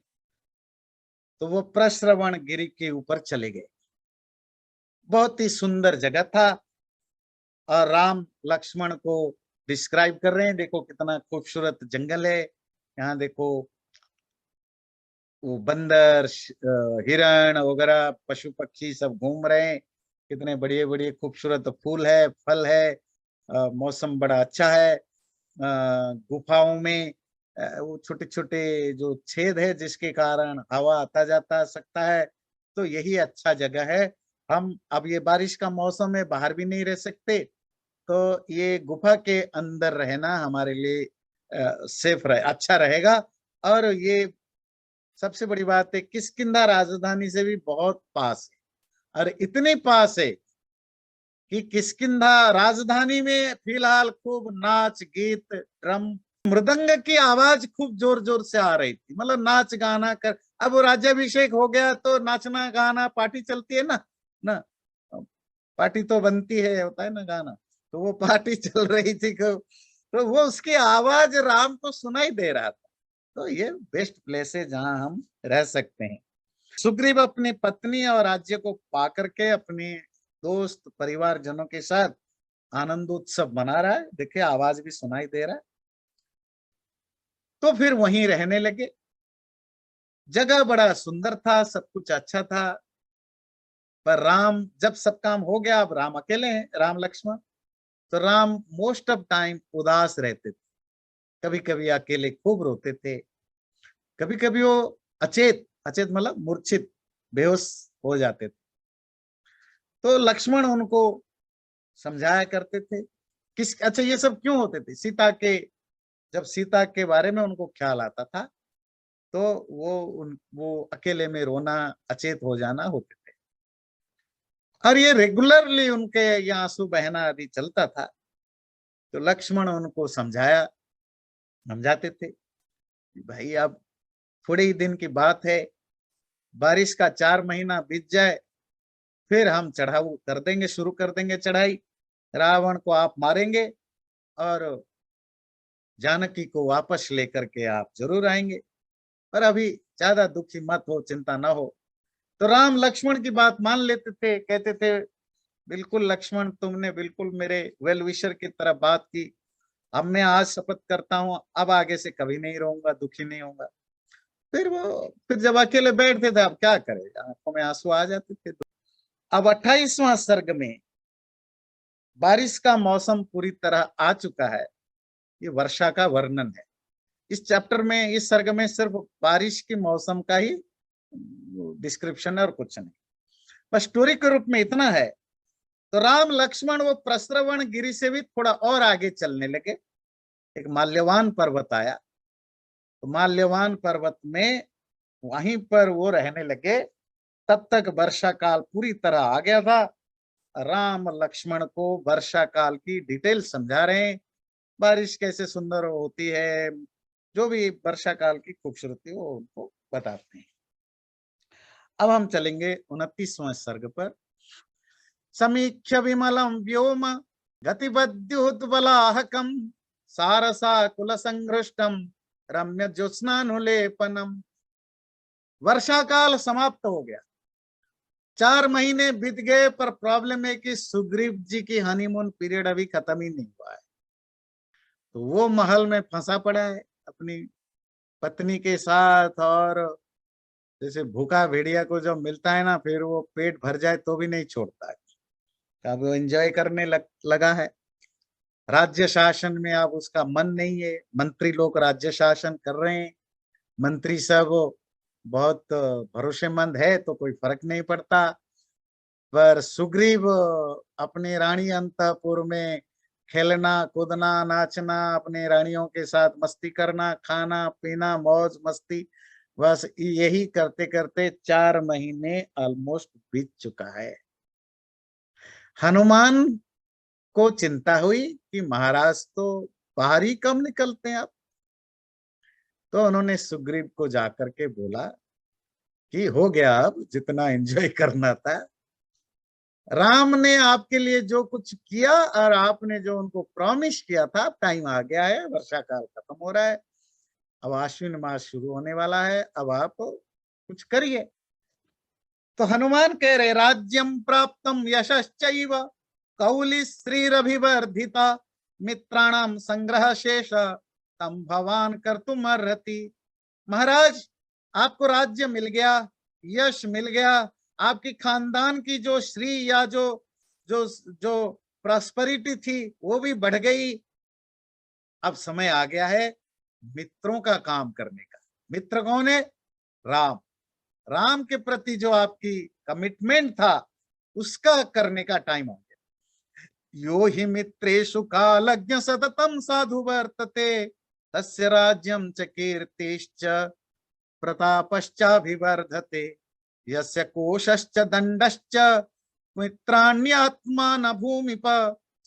तो वो प्रस्रवण गिरी के ऊपर चले गए। बहुत ही सुंदर जगह था, और राम लक्ष्मण को डिस्क्राइब कर रहे हैं, देखो कितना खूबसूरत जंगल है, यहाँ देखो वो बंदर हिरण वगैरह पशु पक्षी सब घूम रहे हैं, कितने बढ़िया बढ़िया खूबसूरत फूल है, फल है, मौसम बड़ा अच्छा है। गुफाओं में वो छोटे छोटे जो छेद है जिसके कारण हवा आता जाता सकता है, तो यही अच्छा जगह है। हम अब ये बारिश का मौसम है, बाहर भी नहीं रह सकते, तो ये गुफा के अंदर रहना हमारे लिए सेफ रहे, अच्छा रहेगा। और ये सबसे बड़ी बात है, किष्किंधा राजधानी से भी बहुत पास है, और इतने पास है कि किष्किंधा राजधानी में फिलहाल खूब नाच गीत, ड्रम मृदंग की आवाज खूब जोर जोर से आ रही थी, मतलब नाच गाना कर। अब वो राज्याभिषेक हो गया तो नाचना गाना पार्टी चलती है ना, ना पार्टी तो बनती है, होता है ना गाना, तो वो पार्टी चल रही थी, तो वो उसकी आवाज राम को सुनाई दे रहा था। तो ये बेस्ट प्लेस है जहां हम रह सकते हैं। सुग्रीव अपनी पत्नी और राज्य को पा करके अपने दोस्त परिवार जनों के साथ आनंदोत्सव मना रहा है, देखिए आवाज भी सुनाई दे रहा है। तो फिर वहीं रहने लगे। जगह बड़ा सुंदर था, सब कुछ अच्छा था, पर राम, जब सब काम हो गया अब राम अकेले हैं, राम लक्ष्मण। तो राम मोस्ट ऑफ टाइम उदास रहते थे, कभी कभी अकेले खूब रोते थे, कभी कभी वो अचेत अचेत मतलब मूर्छित बेहोश हो जाते थे। तो लक्ष्मण उनको समझाया करते थे। किस अच्छा ये सब क्यों होते थे? सीता के जब सीता के बारे में उनको ख्याल आता था तो वो अकेले में रोना, अचेत हो जाना होते थे, और ये रेगुलरली उनके ये आंसू बहना आदि चलता था। तो लक्ष्मण उनको समझाते थे कि भाई अब थोड़े ही दिन की बात है, बारिश का 4 महीना बीत जाए, फिर हम चढ़ाऊ कर देंगे, शुरू कर देंगे चढ़ाई। रावण को आप मारेंगे और जानकी को वापस लेकर के आप जरूर आएंगे, पर अभी ज्यादा दुखी मत हो, चिंता ना हो। तो राम लक्ष्मण की बात मान लेते थे, कहते थे बिल्कुल लक्ष्मण, तुमने बिल्कुल मेरे वेल विशर की तरह बात की। अब मैं आज शपथ करता हूँ, अब आगे से कभी नहीं रहूंगा, दुखी नहीं होऊंगा। फिर जब अकेले बैठते थे, अब क्या करे, आंखों में आंसू आ जाते थे। अब 28वां सर्ग में बारिश का मौसम पूरी तरह आ चुका है, ये वर्षा का वर्णन है। इस चैप्टर में, इस सर्ग में सिर्फ बारिश के मौसम का ही डिस्क्रिप्शन है और कुछ नहीं, बस स्टोरी के रूप में इतना है। तो राम लक्ष्मण वो प्रस्रवण गिरी से भी थोड़ा और आगे चलने लगे। एक माल्यवान पर्वत आया, तो माल्यवान पर्वत में वहीं पर वो रहने लगे। तब तक वर्षा काल पूरी तरह आ गया था। राम लक्ष्मण को वर्षा काल की डिटेल समझा रहे हैं, बारिश कैसे सुंदर होती है, जो भी वर्षा काल की खूबसूरती वो उनको बताते हैं। अब हम चलेंगे 29वां सर्ग पर। समीक्ष विमलम व्योम गतिबद्युद्बलाहकम सारसा कुल संघृष्टम रम्य ज्योत्स्नानुलेपनम। वर्षा काल समाप्त हो गया, 4 महीने बीत गए, पर प्रॉब्लम है कि सुग्रीव जी की हनीमून पीरियड अभी खत्म ही नहीं हुआ है। तो वो महल में फंसा पड़ा है अपनी पत्नी के साथ, और जैसे भूखा भेड़िया को जब मिलता है ना, फिर वो पेट भर जाए तो भी नहीं छोड़ता है, अब वो एंजॉय करने लगा है। राज्य शासन में अब उसका मन नहीं है, मंत्री लोग राज्य शासन कर रहे हैं, मंत्री सब बहुत भरोसेमंद है तो कोई फर्क नहीं पड़ता। पर सुग्रीव अपनी रानी अंतपुर में खेलना कूदना नाचना, अपने रानियों के साथ मस्ती करना, खाना पीना मौज मस्ती, बस यही करते करते 4 महीने ऑलमोस्ट बीत चुका है। हनुमान को चिंता हुई कि महाराज तो बाहर ही कम निकलते हैं अब। तो उन्होंने सुग्रीव को जाकर के बोला कि हो गया, अब जितना एंजॉय करना था, राम ने आपके लिए जो कुछ किया और आपने जो उनको प्रॉमिस किया था, टाइम आ गया है, वर्षा काल खत्म हो रहा है, अब आश्विन मास शुरू होने वाला है, अब आप कुछ करिए। तो हनुमान कह रहे राज्यम प्राप्तम यशश्चैव कौली श्रीरभिवर्धिता मित्राणाम संग्रह शेष तम भवान कर्तुम अर्हति। महाराज, आपको राज्य मिल गया, यश मिल गया, आपकी खानदान की जो श्री या जो जो जो प्रॉस्पेरिटी थी वो भी बढ़ गई। अब समय आ गया है मित्रों का काम करने का। मित्र कौन है? राम। राम के प्रति जो आपकी कमिटमेंट था उसका करने का टाइम आ गया। यो हि मित्रेषु कालज्ञ सततम साधु वर्तते तस्य राज्यम च कीर्तिश्च प्रतापश्चाभिवर्धते यस्य कोशश्च दंडश्च मित्राण्यात्मान भूमिप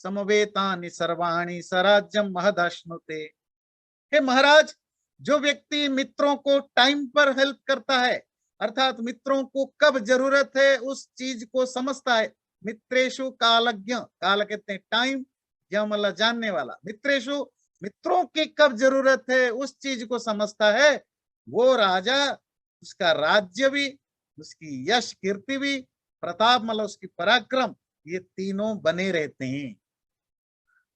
समवेतानि सर्वाणि सराज्यम महदश्नुते। हे महाराज, जो व्यक्ति मित्रों को टाइम पर हेल्प करता है, अर्थात मित्रों को कब जरूरत है उस चीज को समझता है। मित्रेशु कालज्ञ, काल कहते हैं टाइम, यह जानने वाला। मित्रेशु, मित्रों की कब जरूरत है उस चीज को समझता है, वो राजा, उसका राज्य भी, उसकी यश कीर्ति भी, प्रताप उसकी पराक्रम, ये तीनों बने रहते हैं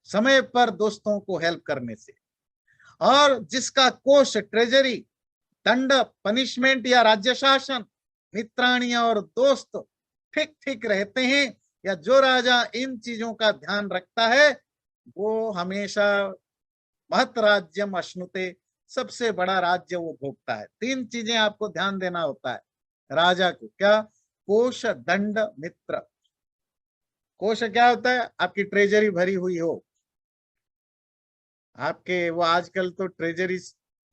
समय पर दोस्तों को हेल्प करने से। और जिसका कोष, ट्रेजरी, दंड, पनिशमेंट या राज्य शासन, मित्राणी और दोस्त ठीक ठीक रहते हैं, या जो राजा इन चीजों का ध्यान रखता है, वो हमेशा महत राज्यम अश्नुते, सबसे बड़ा राज्य वो भोगता है। तीन चीजें आपको ध्यान देना होता है राजा को। क्या? कोष, दंड, मित्र। कोष क्या होता है? आपकी ट्रेजरी भरी हुई हो, आपके वो आजकल तो ट्रेजरी,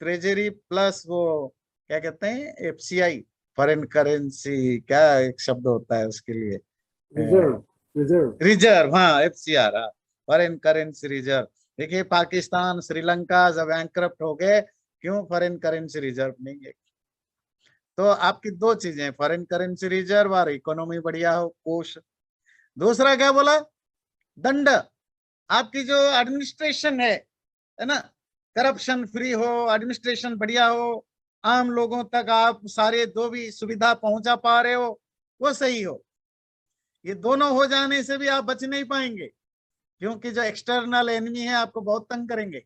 ट्रेजरी प्लस वो क्या कहते हैं, एफसीआई, फॉरेन करेंसी, क्या एक शब्द होता है उसके लिए,
रिजर्व। रिजर्व।
रिजर्व, हाँ एफसीआर, हाँ फॉरेन करेंसी रिजर्व। देखिए पाकिस्तान, श्रीलंका जब बैंकरप्ट हो गए, क्यों? फॉरेन करेंसी रिजर्व नहीं है। तो आपकी दो चीजें, फॉरेन करेंसी रिजर्व और इकोनॉमी बढ़िया हो, कोष। दूसरा क्या बोला? दंड। आपकी जो एडमिनिस्ट्रेशन है ना, करप्शन फ्री हो, एडमिनिस्ट्रेशन बढ़िया हो, आम लोगों तक आप सारे जो भी सुविधा पहुंचा पा रहे हो वो सही हो। ये दोनों हो जाने से भी आप बच नहीं पाएंगे, क्योंकि जो एक्सटर्नल एनिमी है आपको बहुत तंग करेंगे।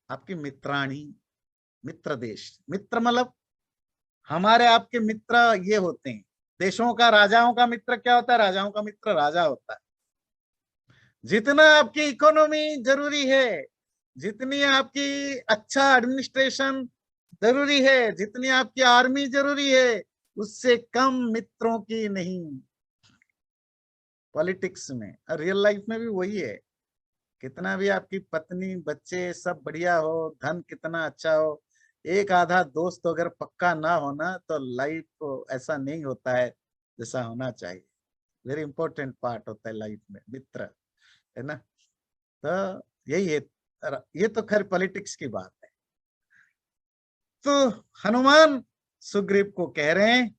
आपकी मित्राणी, मित्र देश, मित्र मतलब हमारे आपके मित्र ये होते हैं। देशों का, राजाओं का मित्र क्या होता है? राजाओं का मित्र राजा होता है। जितना आपकी इकोनॉमी जरूरी है, जितनी आपकी अच्छा एडमिनिस्ट्रेशन जरूरी है, जितनी आपकी आर्मी जरूरी है, उससे कम मित्रों की नहीं। पॉलिटिक्स में और रियल लाइफ में भी वही है। कितना भी आपकी पत्नी, बच्चे सब बढ़िया हो, धन कितना अच्छा हो, एक आधा दोस्त अगर पक्का ना होना तो लाइफ ऐसा नहीं होता है जैसा होना चाहिए। वेरी इंपॉर्टेंट पार्ट होता है लाइफ में मित्र, है ना। तो यही है। ये तो खैर पॉलिटिक्स की बात है। तो हनुमान सुग्रीव को कह रहे हैं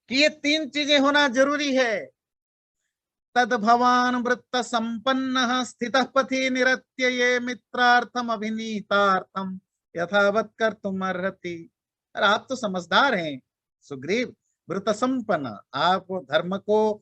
कि ये तीन चीजें होना जरूरी है। तद भवान वृत्त संपन्न स्थितः पथि निरत्य ये मित्रार्थम अभिनीतार्थम यथावत कर तुम अर्हति। अरे आप तो समझदार हैं सुग्रीव, वृत्त संपन्न, आप धर्म को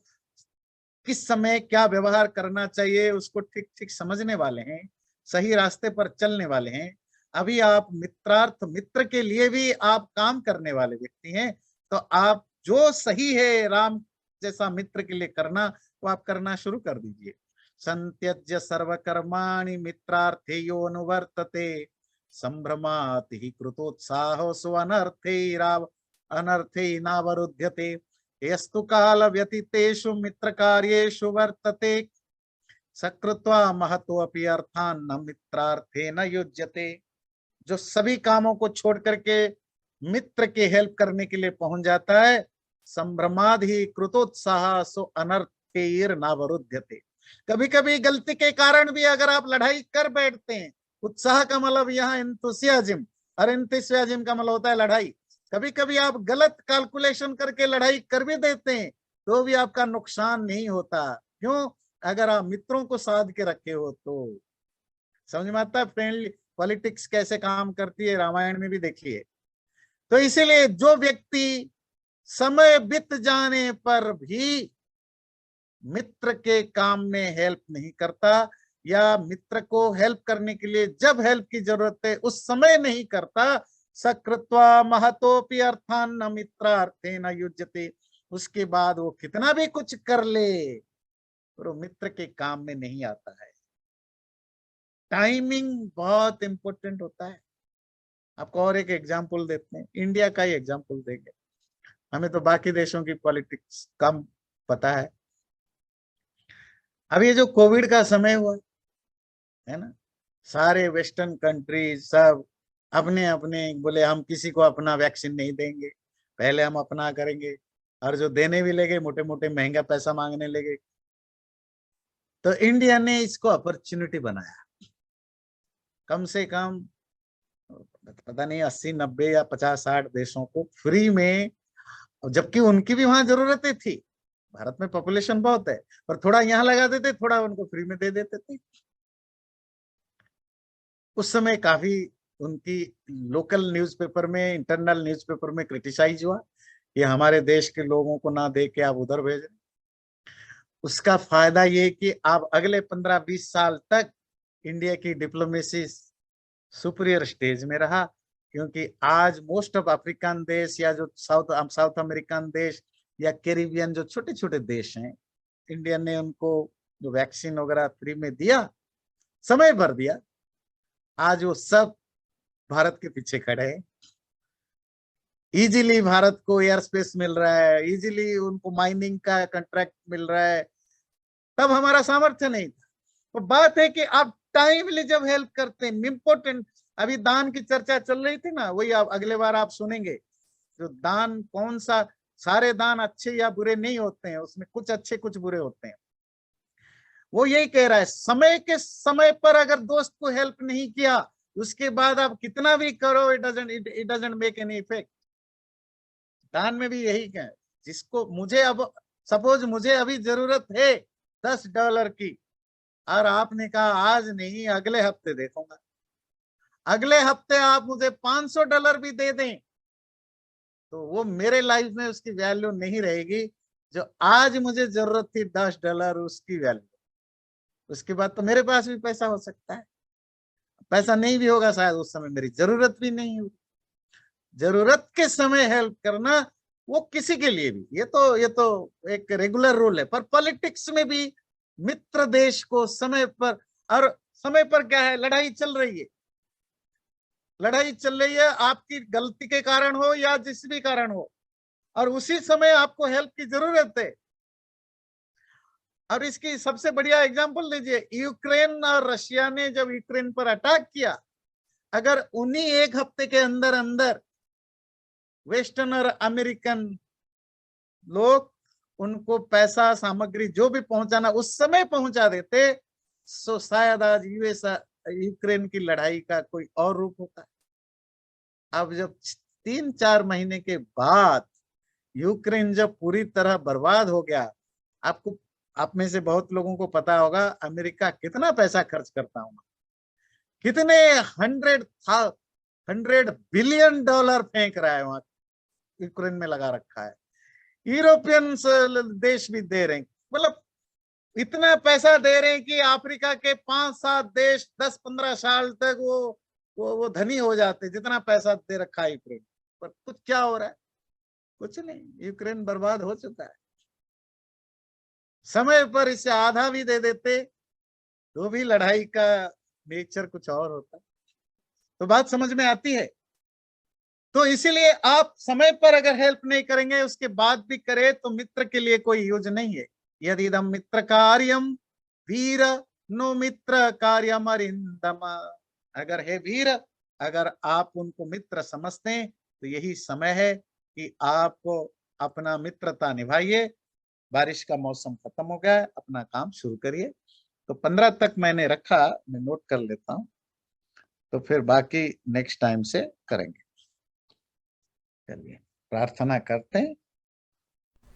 किस समय क्या व्यवहार करना चाहिए उसको ठीक ठीक समझने वाले हैं, सही रास्ते पर चलने वाले हैं। अभी आप मित्रार्थ, मित्र के लिए भी आप काम करने वाले व्यक्ति हैं। तो आप जो सही है राम जैसा मित्र के लिए करना, वो आप करना शुरू कर दीजिए। संत्यज्य सर्वकर्माणि मित्रार्थे यो अनुवर्तते संभ्रमात् हि कृतोत्साहो स्वनर्थैराव अनर्थै नावरुध्यते यस्तु काल व्यतीतेषु मित्र कार्येषु वर्तते सकृत्वा महतो अपि अर्थान न मित्रार्थे न युज्यते। जो सभी कामों को छोड़ करके मित्र के हेल्प करने के लिए पहुंच जाता है, संभ्रमाद ही कृतोत्साह सो अनर्थेर नावरुध्यते। कभी कभी गलती के कारण भी अगर आप लड़ाई कर बैठते हैं, उत्साह का मतलब यहाँ एंथुसियाज्म, और एंथुसियाज्म का मतलब होता है लड़ाई। कभी कभी आप गलत कैलकुलेशन करके लड़ाई कर भी देते हैं तो भी आपका नुकसान नहीं होता। क्यों? अगर आप मित्रों को साध के रखे हो तो। समझ में आता है फ्रेंडली पॉलिटिक्स कैसे काम करती है? रामायण में भी देखिए। तो इसीलिए जो व्यक्ति समय बीत जाने पर भी मित्र के काम में हेल्प नहीं करता, या मित्र को हेल्प करने के लिए जब हेल्प की जरूरत है उस समय नहीं करता, सकृत्वा महतोपि अर्थान न मित्रार्थे न युज्यते, उसके बाद वो कितना भी कुछ कर ले वो मित्र के काम में नहीं आता है। टाइमिंग बहुत इंपॉर्टेंट होता है। आपको और एक एग्जांपल देते हैं, इंडिया का ही एग्जांपल देंगे, हमें तो बाकी देशों की पॉलिटिक्स कम पता है। अब ये जो कोविड का समय हुआ है ना, सारे वेस्टर्न कंट्रीज सब अपने अपने बोले हम किसी को अपना वैक्सीन नहीं देंगे, पहले हम अपना करेंगे, और जो देने भी लगे मोटे मोटे महंगा पैसा मांगने लगे। तो इंडिया ने इसको अपॉर्चुनिटी बनाया, कम से कम पता नहीं 80-90 या 50-60 देशों को फ्री में, जबकि उनकी भी वहां जरूरतें थी। भारत में पॉपुलेशन बहुत है, पर थोड़ा यहाँ लगा देते, थोड़ा उनको फ्री में दे देते थे। उस समय काफी उनकी लोकल न्यूज़पेपर में, इंटरनल न्यूज़पेपर में क्रिटिसाइज हुआ कि हमारे देश के लोगों को ना दे के आप उधर भेज रहे। उसका फायदा ये कि आप अगले 15-20 साल तक इंडिया की डिप्लोमेसी सुपीरियर स्टेज में रहा, क्योंकि आज मोस्ट ऑफ अफ्रीकन देश या जो साउथ साउथ अमेरिकन देश या कैरिबियन जो छोटे छोटे देश हैं, इंडिया ने उनको जो वैक्सीन वगैरह फ्री में दिया, समय भर दिया, आज वो सब भारत के पीछे खड़े हैं। इजीली भारत को एयर स्पेस मिल रहा है, इजीली उनको माइनिंग का कॉन्ट्रैक्ट मिल रहा है, तब हमारा सामर्थ्य नहीं था। तो बात है कि आप टाइमली जब हेल्प करते हैं, इम्पोर्टेंट। अभी दान की चर्चा चल रही थी ना, वही आप अगले बार आप सुनेंगे। जो दान कौन सा, सारे दान अच्छे या बुरे नहीं होते हैं, उसमें कुछ अच्छे कुछ बुरे होते हैं। वो यही कह रहा है, समय के समय पर अगर दोस्त को हेल्प नहीं किया, उसके बाद आप कितना भी करो, it doesn't make any effect. दान में भी यही क्या है, जिसको मुझे अब सपोज मुझे अभी जरूरत है $10 की, और आपने कहा आज नहीं अगले हफ्ते देखूंगा, अगले हफ्ते आप मुझे $500 भी दे दें, तो वो मेरे लाइफ में उसकी वैल्यू नहीं रहेगी। जो आज मुझे जरूरत थी $10, उसकी वैल्यू। उसके बाद तो मेरे पास भी पैसा हो सकता है, पैसा नहीं भी होगा, शायद उस समय मेरी जरूरत भी नहीं होगी। जरूरत के समय हेल्प करना, वो किसी के लिए भी, ये तो एक रेगुलर रूल है। पर पॉलिटिक्स में भी मित्र देश को समय पर, और समय पर क्या है, लड़ाई चल रही है, लड़ाई चल रही है, आपकी गलती के कारण हो या जिस भी कारण हो, और उसी समय आपको हेल्प की जरूरत है। और इसकी सबसे बढ़िया एग्जांपल लीजिए, यूक्रेन और रशिया ने जब यूक्रेन पर अटैक किया, अगर उन्हीं एक हफ्ते के अंदर अंदर वेस्टर्न और अमेरिकन लोग उनको पैसा सामग्री जो भी पहुंचाना उस समय पहुंचा देते, तो शायद आज यूएस यूक्रेन की लड़ाई का कोई और रूप होता है। अब जब 3-4 महीने के बाद यूक्रेन जब पूरी तरह बर्बाद हो गया, आप में से बहुत लोगों को पता होगा अमेरिका कितना पैसा खर्च करता हूं, कितने 100 बिलियन डॉलर फेंक रहा है वहां, यूक्रेन में लगा रखा है। यूरोपियन देश भी दे रहे हैं, मतलब इतना पैसा दे रहे हैं कि अफ्रीका के 5-7 देश 10-15 साल तक वो धनी हो जाते, जितना पैसा दे रखा है यूक्रेन पर। कुछ क्या हो रहा है, कुछ नहीं, यूक्रेन बर्बाद हो चुका है। समय पर इसे आधा भी दे देते तो भी लड़ाई का नेचर कुछ और होता। तो बात समझ में आती है। तो इसीलिए आप समय पर अगर हेल्प नहीं करेंगे, उसके बाद भी करे, तो मित्र के लिए कोई यूज नहीं है। यदि इदम मित्र कार्यम वीर नो मित्र कार्यम अरिंदम। अगर है वीर, अगर आप उनको मित्र समझते हैं, तो यही समय है कि आप अपना मित्रता निभाइए। बारिश का मौसम खत्म हो गया है, अपना काम शुरू करिए। तो 15 तक मैंने रखा, मैं नोट कर लेता हूं, तो फिर बाकी नेक्स्ट टाइम से करेंगे। चलिए प्रार्थना करते हैं।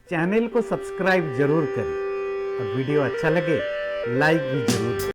चैनल को सब्सक्राइब जरूर करें और वीडियो अच्छा लगे लाइक भी जरूर करें।